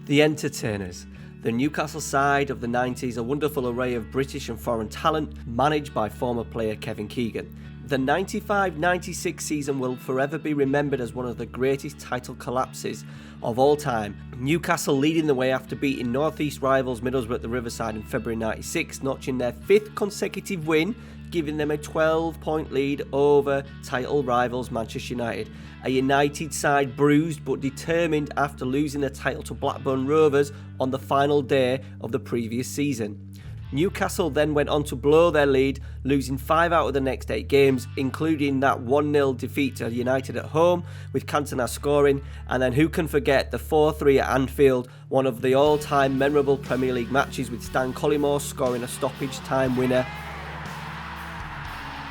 The Entertainers. The Newcastle side of the 90s, a wonderful array of British and foreign talent, managed by former player Kevin Keegan. The 95-96 season will forever be remembered as one of the greatest title collapses of all time. Newcastle leading the way after beating North East rivals Middlesbrough at the Riverside in February 96, notching their 5th consecutive win, giving them a 12-point lead over title rivals Manchester United. A United side bruised but determined after losing the title to Blackburn Rovers on the final day of the previous season. Newcastle then went on to blow their lead, losing 5 out of the next 8 games, including that 1-0 defeat to United at home, with Cantona scoring, and then who can forget the 4-3 at Anfield, one of the all-time memorable Premier League matches, with Stan Collymore scoring a stoppage time winner,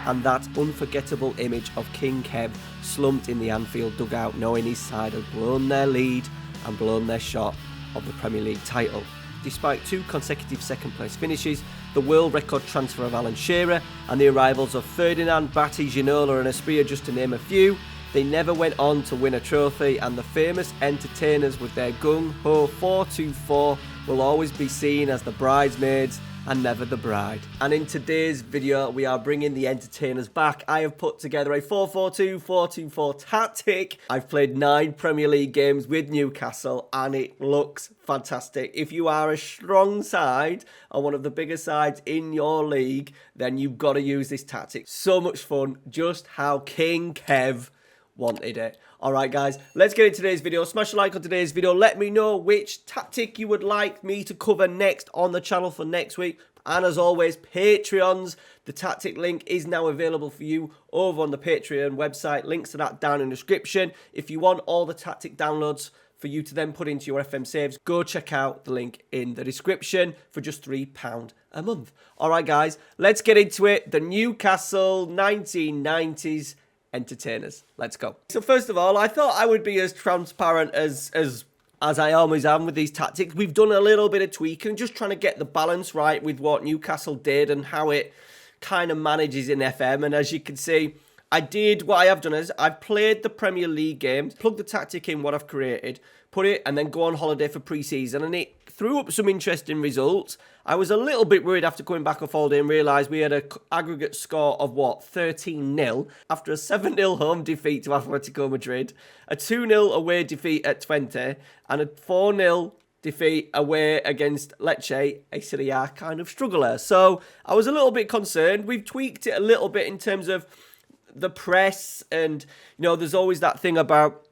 and that unforgettable image of King Kev slumped in the Anfield dugout, knowing his side had blown their lead and blown their shot of the Premier League title. Despite 2 consecutive second-place finishes, the world record transfer of Alan Shearer and the arrivals of Ferdinand, Batty, Ginola and Asprilla, just to name a few, they never went on to win a trophy, and the famous Entertainers with their gung-ho 4-2-4 will always be seen as the bridesmaids and never the bride. And in today's video, we are bringing the Entertainers back. I have put together a 4-4-2, 4-2-4 tactic. I've played 9 Premier League games with Newcastle and it looks fantastic. If you are a strong side and one of the bigger sides in your league, then you've got to use this tactic. So much fun, just how King Kev wanted it. Alright guys, let's get into today's video. Smash a like on today's video. Let me know which tactic you would like me to cover next on the channel for next week. And as always, Patreons. The tactic link is now available for you over on the Patreon website. Links to that down in the description. If you want all the tactic downloads for you to then put into your FM saves, go check out the link in the description for just £3 a month. Alright guys, let's get into it. The Newcastle 1990s Entertainers. Let's go. So first of all, I thought I would be as transparent as I always am with these tactics. We've done a little bit of tweaking, just trying to get the balance right with what Newcastle did and how it kind of manages in FM. And as you can see, what I have done is I've played the Premier League games, plugged the tactic in what I've created, put it, and then go on holiday for pre-season, and it threw up some interesting results. I was a little bit worried after coming back off holiday and realised we had an aggregate score of, 13-0 after a 7-0 home defeat to Atletico Madrid, a 2-0 away defeat at Twente, and a 4-0 defeat away against Lecce, a Serie A kind of struggler. So I was a little bit concerned. We've tweaked it a little bit in terms of the press, and, there's always that thing about,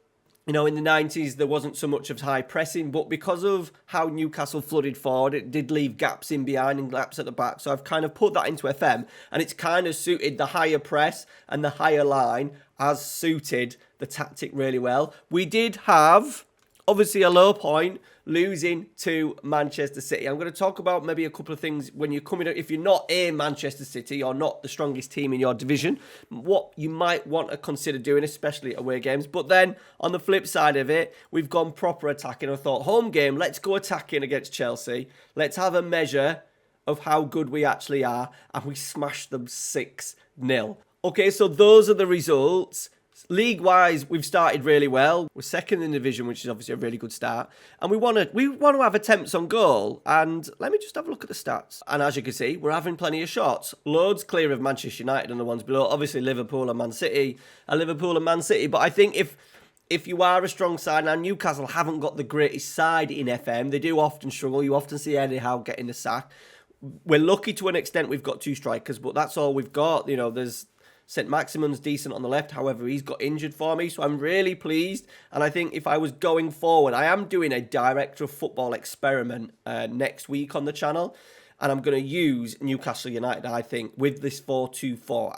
in the 90s, there wasn't so much of high pressing, but because of how Newcastle flooded forward, it did leave gaps in behind and gaps at the back. So I've kind of put that into FM, and it's kind of suited the higher press and the higher line as suited the tactic really well. We did have, obviously, a low point losing to Manchester City. I'm going to talk about maybe a couple of things when you're coming up. If you're not a Manchester City or not the strongest team in your division, what you might want to consider doing, especially away games. But then on the flip side of it, we've gone proper attacking. I thought, home game, let's go attacking against Chelsea. Let's have a measure of how good we actually are. And we smashed them 6-0. Okay, so those are the results. League-wise, we've started really well. We're second in the division, which is obviously a really good start. And we want to have attempts on goal. And let me just have a look at the stats. And as you can see, we're having plenty of shots. Loads clear of Manchester United and the ones below. Obviously, Liverpool and Man City. But I think if you are a strong side, now Newcastle haven't got the greatest side in FM. They do often struggle. You often see Eddie Howe getting the sack. We're lucky to an extent we've got 2 strikers, but that's all we've got. There's St. Maximin's decent on the left, however, he's got injured for me, so I'm really pleased. And I think if I was going forward, I am doing a director of football experiment next week on the channel, and I'm going to use Newcastle United, I think, with this 4-2-4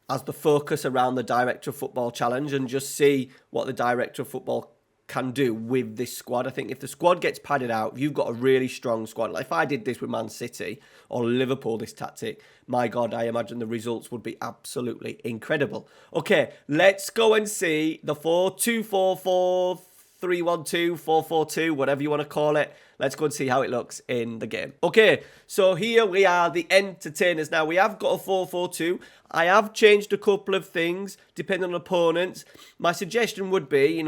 as the focus around the director of football challenge, and just see what the director of football can do with this squad. I think if the squad gets padded out, if you've got a really strong squad, like if I did this with Man City or Liverpool, this tactic, my God, I imagine the results would be absolutely incredible. Okay, let's go and see the 4-2-4-4, 3-1-2, 4-4-2, whatever you want to call it. Let's go and see how it looks in the game. Okay, so here we are, the Entertainers. Now, we have got a 4-4-2. I have changed a couple of things depending on opponents. My suggestion would be,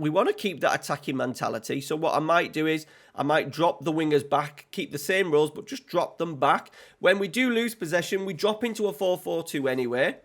we want to keep that attacking mentality. So what I might do is I might drop the wingers back, keep the same roles, but just drop them back. When we do lose possession, we drop into a 4-4-2 anyway.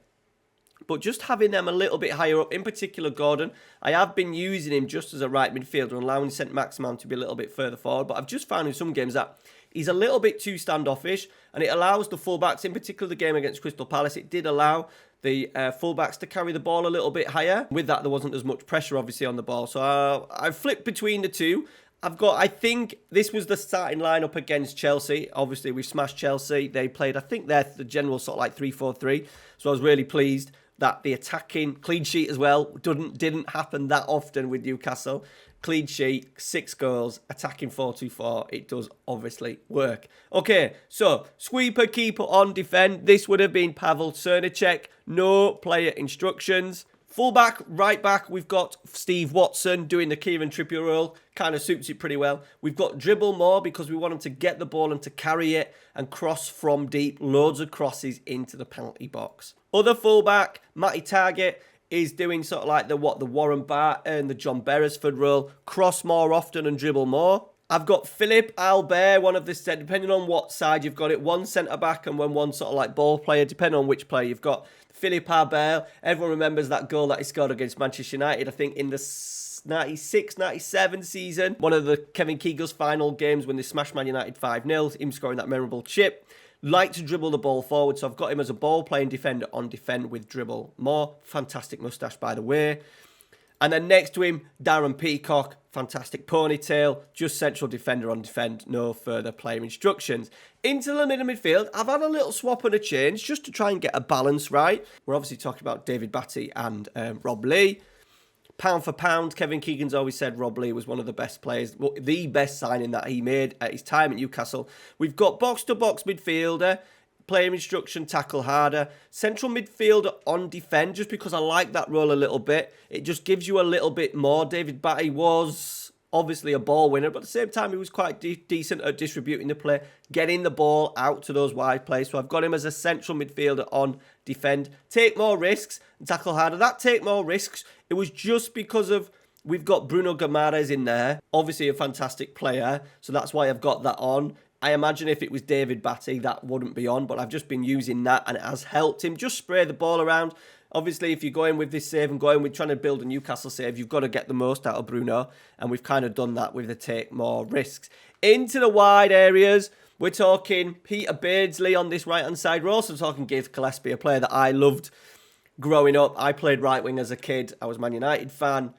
But just having them a little bit higher up, in particular Gordon, I have been using him just as a right midfielder and allowing Saint-Maximin to be a little bit further forward. But I've just found in some games that he's a little bit too standoffish, and it allows the fullbacks, in particular the game against Crystal Palace, it did allow the fullbacks to carry the ball a little bit higher. With that, there wasn't as much pressure, obviously, on the ball. So I flipped between the two. I think this was the starting lineup against Chelsea. Obviously, we smashed Chelsea. They played, I think they're the general sort of like 3-4-3. So I was really pleased that the attacking clean sheet as well didn't happen that often with Newcastle. Clean sheet, 6 goals, attacking 4-2-4. It does obviously work. Okay, so sweeper, keeper on, defend. This would have been Pavel Cernacek. No player instructions. Fullback, right back, we've got Steve Watson doing the Kieran Trippier role. Kind of suits it pretty well. We've got dribble more because we want him to get the ball and to carry it and cross from deep. Loads of crosses into the penalty box. Other fullback, Matty Target, is doing sort of like the Warren Barton and the John Beresford role. Cross more often and dribble more. I've got Philippe Albert, one of the, depending on what side you've got it, one centre-back and one sort of like ball player, depending on which player you've got. Philippe Albert, everyone remembers that goal that he scored against Manchester United, I think in the 96-97 season. One of the Kevin Keegan's final games when they smashed Man United 5-0, him scoring that memorable chip. Like to dribble the ball forward, so I've got him as a ball-playing defender on defend with dribble more. Fantastic moustache, by the way. And then next to him, Darren Peacock, fantastic ponytail, just central defender on defend, no further player instructions. Into the middle midfield, I've had a little swap and a change just to try and get a balance right. We're obviously talking about David Batty and Rob Lee. Pound for pound, Kevin Keegan's always said Rob Lee was one of the best players, the best signing that he made at his time at Newcastle. We've got box-to-box midfielder, player instruction, tackle harder. Central midfielder on defend, just because I like that role a little bit. It just gives you a little bit more. David Batty was obviously a ball winner, but at the same time, he was quite decent at distributing the play, getting the ball out to those wide plays. So I've got him as a central midfielder on defend. Take more risks and tackle harder. That take more risks, it was just because of we've got Bruno Guimaraes in there. Obviously a fantastic player, so that's why I've got that on. I imagine if it was David Batty, that wouldn't be on, but I've just been using that and it has helped him. Just spray the ball around. Obviously, if you're going with this save and going with trying to build a Newcastle save, you've got to get the most out of Bruno, and we've kind of done that with the take more risks. Into the wide areas, we're talking Peter Beardsley on this right-hand side. We're also talking Gabe Gillespie, a player that I loved growing up. I played right wing as a kid. I was a Man United fan.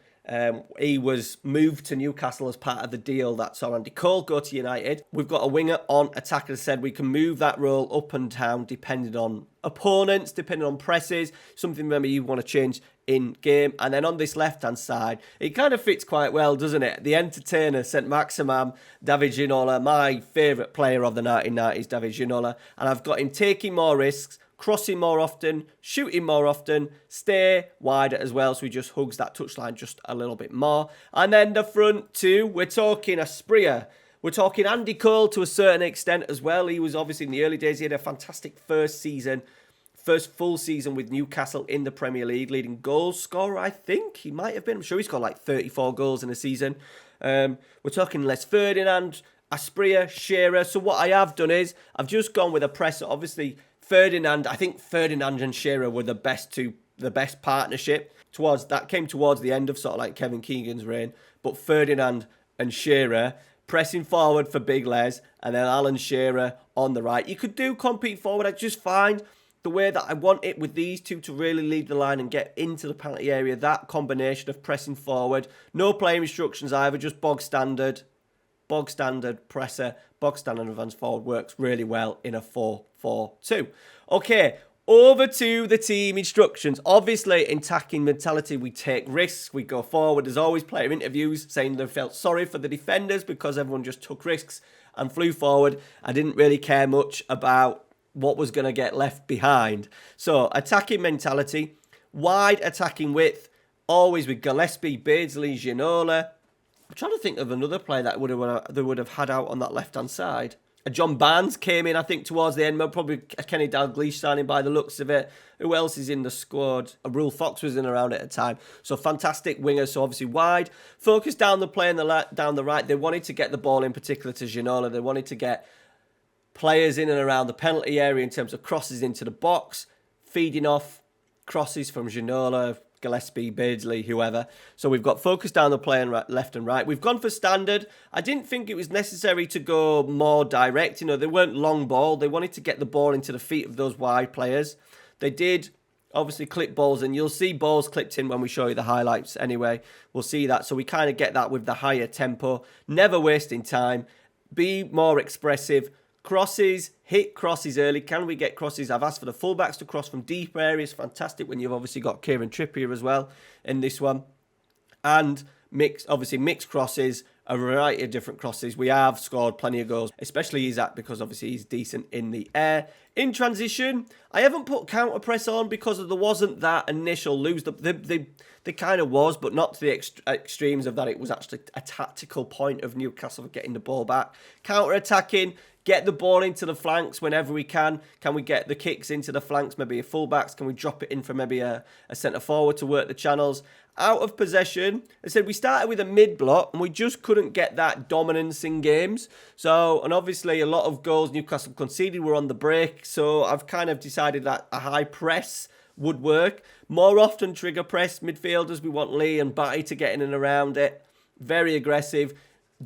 He was moved to Newcastle as part of the deal that saw Andy Cole go to United. We've got a winger on attack, as I said. We can move that role up and down depending on opponents, depending on presses. Something maybe you want to change in game. And then on this left-hand side, it kind of fits quite well, doesn't it? The entertainer, Saint-Maximin, David Ginola, my favourite player of the 1990s, David Ginola. And I've got him taking more risks, crossing more often, shooting more often, stay wider as well, so he just hugs that touchline just a little bit more. And then the front two, we're talking Asprilla. We're talking Andy Cole to a certain extent as well. He was obviously in the early days, he had a fantastic first full season with Newcastle in the Premier League, leading goal scorer, I think. He might have been. I'm sure he scored like 34 goals in a season. We're talking Les Ferdinand, Asprilla, Shearer. So what I have done is, I've just gone with a presser. Obviously, I think Ferdinand and Shearer were the best partnership. That came towards the end of sort of like Kevin Keegan's reign. But Ferdinand and Shearer pressing forward for Big Les, and then Alan Shearer on the right. You could do compete forward. I just find the way that I want it with these two to really lead the line and get into the penalty area. That combination of pressing forward, no playing instructions either, just bog standard presser, bog standard advance forward works really well in a 4-4-2. Okay, over to the team instructions. Obviously, in attacking mentality, we take risks, we go forward. There's always player interviews saying they felt sorry for the defenders because everyone just took risks and flew forward. I didn't really care much about what was going to get left behind. So, attacking mentality, wide attacking width, always with Gillespie, Beardsley, Ginola. I'm trying to think of another player that would have had out on that left-hand side. John Barnes came in, I think, towards the end. Probably a Kenny Dalglish signing by the looks of it. Who else is in the squad? Rule Fox was in around at the time. So fantastic wingers. So obviously wide. Focus down the play and down the right. They wanted to get the ball in particular to Ginola. They wanted to get players in and around the penalty area in terms of crosses into the box. Feeding off crosses from Ginola, Gillespie, Beardsley, whoever. So we've got focus down the play and left and right. We've gone for standard. I didn't think it was necessary to go more direct. You know, they weren't long ball. They wanted to get the ball into the feet of those wide players. They did obviously clip balls, and you'll see balls clipped in when we show you the highlights anyway. We'll see that. So we kind of get that with the higher tempo. Never wasting time. Be more expressive. Crosses, hit crosses early. Can we get crosses? I've asked for the fullbacks to cross from deep areas. Fantastic when you've obviously got Kieran Trippier as well in this one. And mixed crosses, a variety of different crosses. We have scored plenty of goals, especially Isak, because obviously he's decent in the air. In transition, I haven't put counter press on because there wasn't that initial lose. There kind of was, but not to the extremes of that. It was actually a tactical point of Newcastle getting the ball back. Counter attacking. Get the ball into the flanks whenever we can. Can we get the kicks into the flanks, maybe a fullbacks? Can we drop it in for maybe a centre forward to work the channels? Out of possession, I said we started with a mid block and we just couldn't get that dominance in games. So, and obviously a lot of goals Newcastle conceded were on the break. So I've kind of decided that a high press would work. More often trigger press midfielders. We want Lee and Batty to get in and around it. Very aggressive.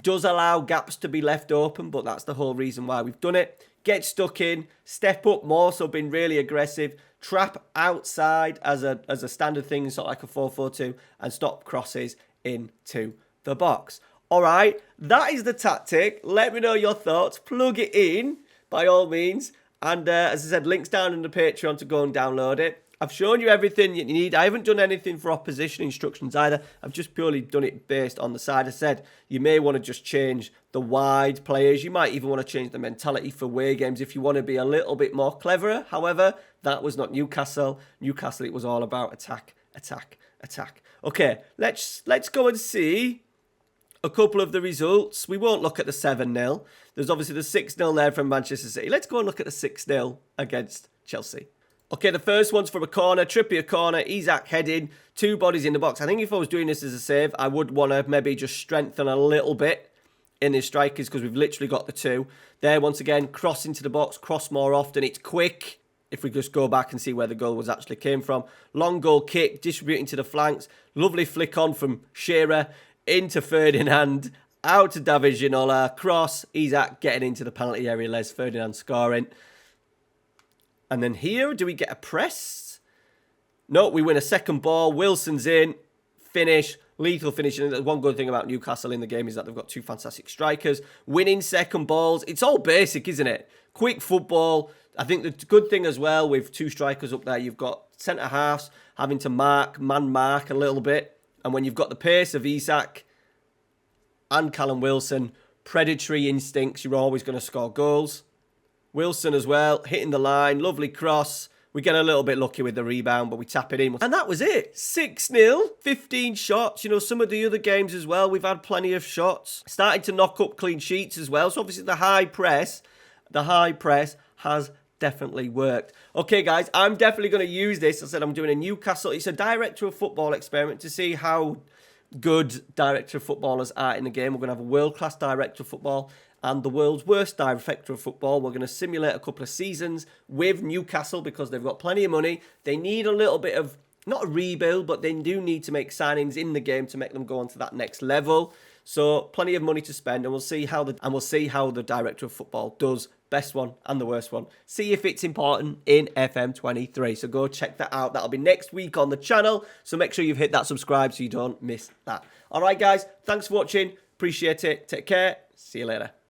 Does allow gaps to be left open, but that's the whole reason why we've done it. Get stuck in, step up more, so been really aggressive. Trap outside as a standard thing, sort of like a 4-4-2, and stop crosses into the box. All right, that is the tactic. Let me know your thoughts. Plug it in, by all means. And as I said, links down in the Patreon to go and download it. I've shown you everything you need. I haven't done anything for opposition instructions either. I've just purely done it based on the side. I said you may want to just change the wide players. You might even want to change the mentality for away games if you want to be a little bit more cleverer. However, that was not Newcastle. Newcastle, it was all about attack, attack, attack. Okay, let's go and see a couple of the results. We won't look at the 7-0. There's obviously the 6-0 there from Manchester City. Let's go and look at the 6-0 against Chelsea. Okay, the first one's from a corner, Trippier corner, Isak heading, two bodies in the box. I think if I was doing this as a save, I would want to maybe just strengthen a little bit in his strikers because we've literally got the two. There, once again, cross into the box, cross more often. It's quick if we just go back and see where the goal was actually came from. Long goal kick, distributing to the flanks. Lovely flick on from Shearer into Ferdinand, out to David Ginola, cross, Isak getting into the penalty area, Les Ferdinand scoring. And then here, do we get a press? No, we win a second ball. Wilson's in. Finish. Lethal finish. And one good thing about Newcastle in the game is that they've got two fantastic strikers. Winning second balls. It's all basic, isn't it? Quick football. I think the good thing as well with two strikers up there, you've got centre-halves having to man mark a little bit. And when you've got the pace of Isak and Callum Wilson, predatory instincts, you're always going to score goals. Wilson as well, hitting the line, lovely cross. We get a little bit lucky with the rebound, but we tap it in. And that was it. 6-0, 15 shots. You know, some of the other games as well, we've had plenty of shots. Starting to knock up clean sheets as well. So obviously the high press has definitely worked. Okay, guys, I'm definitely going to use this. I said I'm doing a Newcastle. It's a director of football experiment to see how good director of footballers are in the game. We're going to have a world-class director of football and the world's worst director of football. We're going to simulate a couple of seasons with Newcastle because they've got plenty of money. They need a little bit of, not a rebuild, but they do need to make signings in the game to make them go on to that next level. So plenty of money to spend, and we'll see how the director of football does. Best one and the worst one. See if it's important in FM23. So go check that out. That'll be next week on the channel. So make sure you've hit that subscribe so you don't miss that. All right, guys. Thanks for watching. Appreciate it. Take care. See you later.